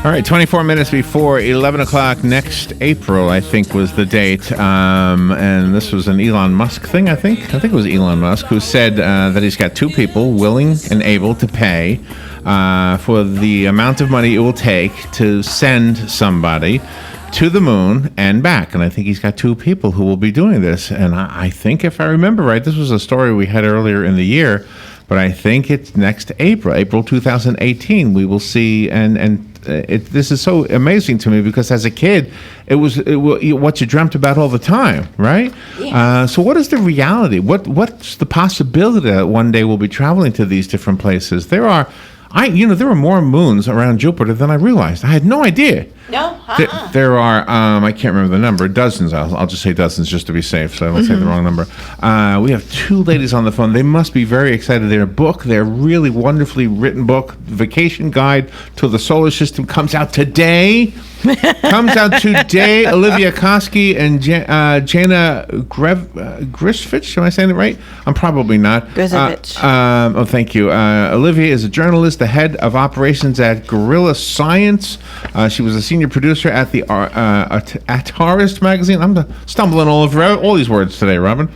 All right, 24 minutes before 11 o'clock next April, I think, was the date. And this was an Elon Musk thing, I think. I think it was Elon Musk who said that he's got two people willing and able to pay for the amount of money it will take to send somebody to the moon and back. And I think he's got two people who will be doing this. And I think, if I remember right, this was a story we had earlier in the year, but I think it's next April 2018, we will see. This is so amazing to me because as a kid, it was what you dreamt about all the time, right? Yeah. So what is the reality? What's the possibility that one day we'll be traveling to these different places? There are more moons around Jupiter than I realized. I had no idea. No? There are, I can't remember the number, dozens. I'll just say dozens just to be safe, so I don't say the wrong number. We have two ladies on the phone. They must be very excited. Their really wonderfully written book, Vacation Guide to the Solar System, comes out today. Olivia Koski and Jana Grcevich. Am I saying it right? I'm probably not. Grcevich. Thank you. Olivia is a journalist, the head of operations at Gorilla Science. She was a senior producer at the Atarist magazine. I'm stumbling all over all these words today, Robin.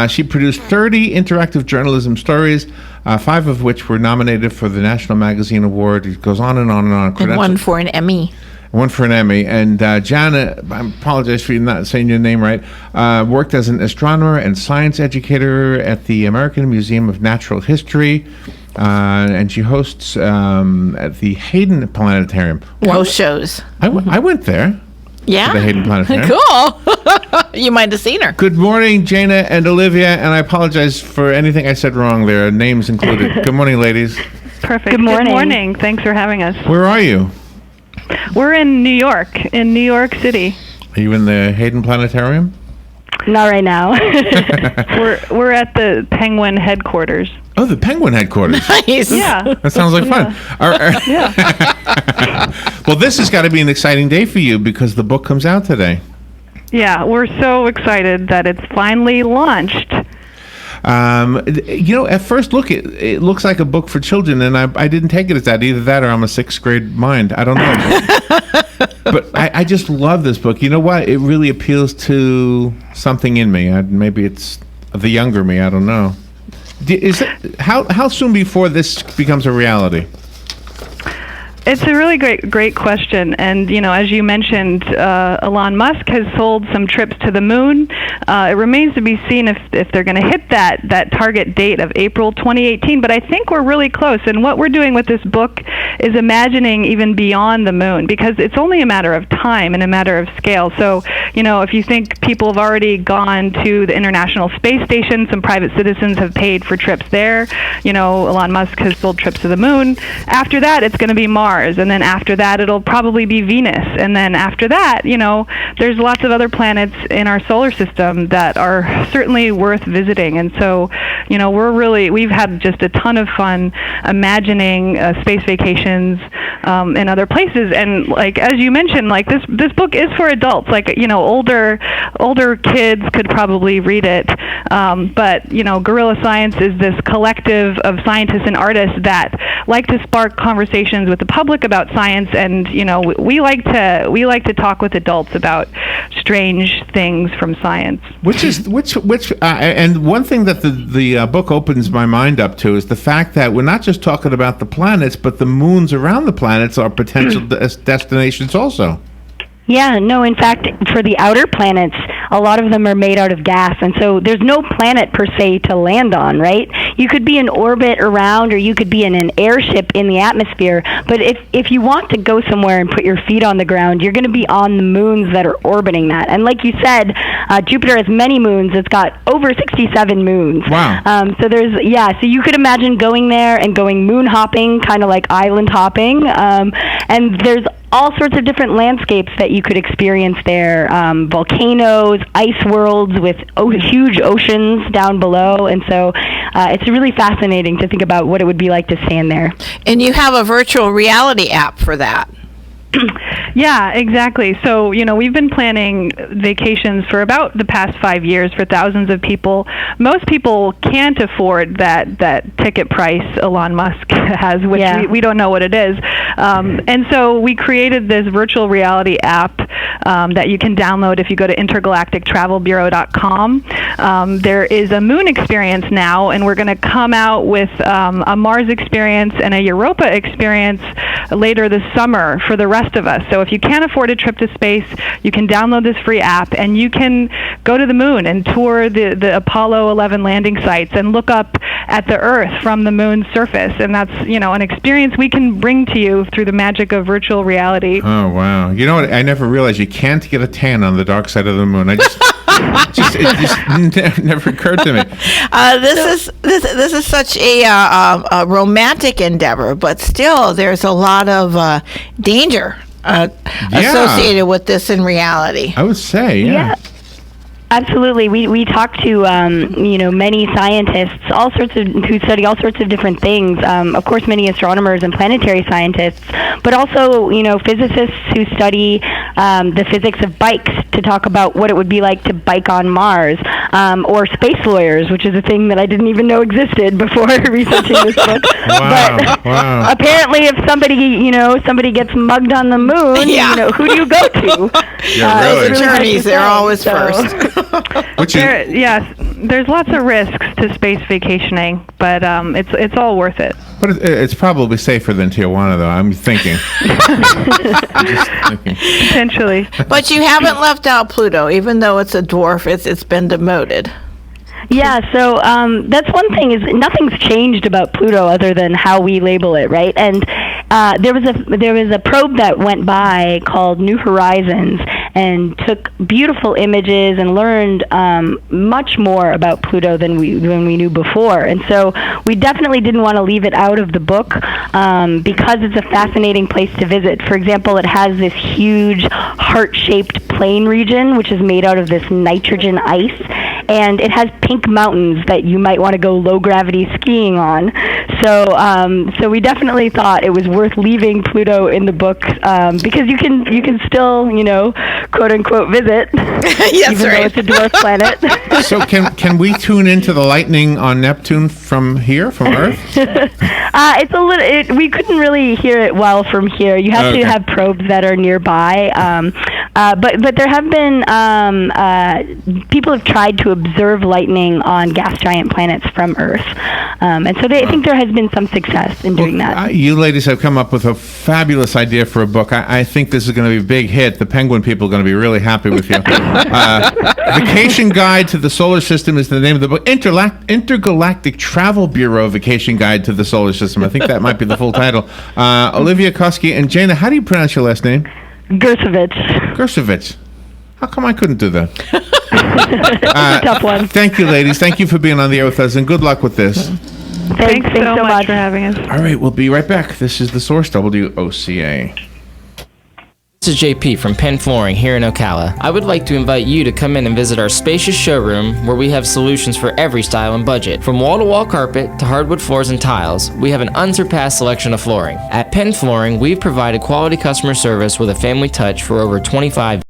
She produced 30 interactive journalism stories, 5 of which were nominated for the National Magazine Award. It goes on and on and on. And one for an Emmy. One for an Emmy. And Jana, I apologize for you not saying your name right, worked as an astronomer and science educator at the American Museum of Natural History. And she hosts at the Hayden Planetarium. Host shows. I went there. Yeah. To the Hayden Planetarium. Cool. You might have seen her. Good morning, Jana and Olivia. And I apologize for anything I said wrong there, names included. Good morning, ladies. Perfect. Good morning. Good morning. Thanks for having us. Where are you? We're in New York City. Are you in the Hayden Planetarium? Not right now. We're at the Penguin headquarters. Oh, the Penguin headquarters. Nice. Yeah. That sounds like fun. Yeah. Well, this has got to be an exciting day for you because the book comes out today. Yeah, we're so excited that it's finally launched. At first look, it looks like a book for children, and I didn't take it as that. Either that or I'm a 6th grade mind. I don't know. But I just love this book. You know what? It really appeals to something in me. Maybe it's the younger me. I don't know. How soon before this becomes a reality? It's a really great question. And, as you mentioned, Elon Musk has sold some trips to the moon. It remains to be seen if they're going to hit that target date of April 2018. But I think we're really close. And what we're doing with this book is imagining even beyond the moon, because it's only a matter of time and a matter of scale. So, if you think people have already gone to the International Space Station, some private citizens have paid for trips there. Elon Musk has sold trips to the moon. After that, it's going to be Mars. And then after that, it'll probably be Venus. And then after that, there's lots of other planets in our solar system that are certainly worth visiting. And so, we've had just a ton of fun imagining space vacations in other places. And as you mentioned, this book is for adults. Older kids could probably read it. But Gorilla Science is this collective of scientists and artists that like to spark conversations with the public about science, and we like to talk with adults about strange things from science. And one thing that the book opens my mind up to is the fact that we're not just talking about the planets, but the moons around the planets are potential destinations also. Yeah, no, in fact, for the outer planets, a lot of them are made out of gas, and so there's no planet per se to land on, right? You could be in orbit around, or you could be in an airship in the atmosphere, but if you want to go somewhere and put your feet on the ground, you're going to be on the moons that are orbiting that. And like you said, Jupiter has many moons. It's got over 67 moons. Wow. So you could imagine going there and going moon hopping, kind of like island hopping, and there's all sorts of different landscapes that you could experience there. Volcanoes, ice worlds with huge oceans down below. And so it's really fascinating to think about what it would be like to stand there. And you have a virtual reality app for that. Yeah, exactly. So, we've been planning vacations for about the past 5 years for thousands of people. Most people can't afford that ticket price Elon Musk has, which we don't know what it is. And so we created this virtual reality app that you can download if you go to intergalactictravelbureau.com. There is a moon experience now, and we're going to come out with a Mars experience and a Europa experience later this summer for the rest of us. So if you can't afford a trip to space, you can download this free app, and you can go to the moon and tour the Apollo 11 landing sites and look up at the Earth from the moon's surface. And that's, an experience we can bring to you through the magic of virtual reality. Oh, wow. You know what? I never realized you can't get a tan on the dark side of the moon. It just never occurred to me. This is such a romantic endeavor, but still, there's a lot of danger associated with this in reality. I would say, Yeah. Absolutely. We talk to many scientists, who study all sorts of different things. Of course, many astronomers and planetary scientists, but also physicists who study the physics of bikes to talk about what it would be like to bike on Mars, or space lawyers, which is a thing that I didn't even know existed before researching this book. Wow. Apparently, if somebody gets mugged on the moon, who do you go to? Really? Attorneys, they're always first. There's lots of risks to space vacationing, but it's all worth it. But it's probably safer than Tijuana, though. I'm thinking. Potentially. But you haven't left out Pluto, even though it's a dwarf. It's been demoted. Yeah, so that's one thing, is nothing's changed about Pluto other than how we label it, right? And there was a probe that went by called New Horizons and took beautiful images and learned much more about Pluto than we knew before. And so we definitely didn't want to leave it out of the book because it's a fascinating place to visit. For example, it has this huge heart-shaped plain region, which is made out of this nitrogen ice, and it has pink mountains that you might want to go low-gravity skiing on. So we definitely thought it was worth leaving Pluto in the book because you can still, quote unquote visit, yes, even though it's a dwarf planet. So can we tune into the lightning on Neptune from here, from Earth? It's a little. We couldn't really hear it well from here. You have to have probes that are nearby. But there have been people have tried to observe lightning on gas giant planets from Earth, and so I think there has been some success in doing that. You ladies have come up with a fabulous idea for a book. I think this is going to be a big hit. The Penguin people are going to be really happy with you. Vacation Guide to the Solar System is the name of the book. Intergalactic Travel Bureau Vacation Guide to the Solar System. I think that might be the full title. Olivia, Koski, and Jana, how do you pronounce your last name? Grcevich. Grcevich. How come I couldn't do that? It's a tough one. Thank you, ladies. Thank you for being on the air with us, and good luck with this. Thanks so much for having us. All right, we'll be right back. This is The Source, WOCA. This is JP from Penn Flooring here in Ocala. I would like to invite you to come in and visit our spacious showroom where we have solutions for every style and budget. From wall-to-wall carpet to hardwood floors and tiles, we have an unsurpassed selection of flooring. At Penn Flooring, we've provided quality customer service with a family touch for over 25 years.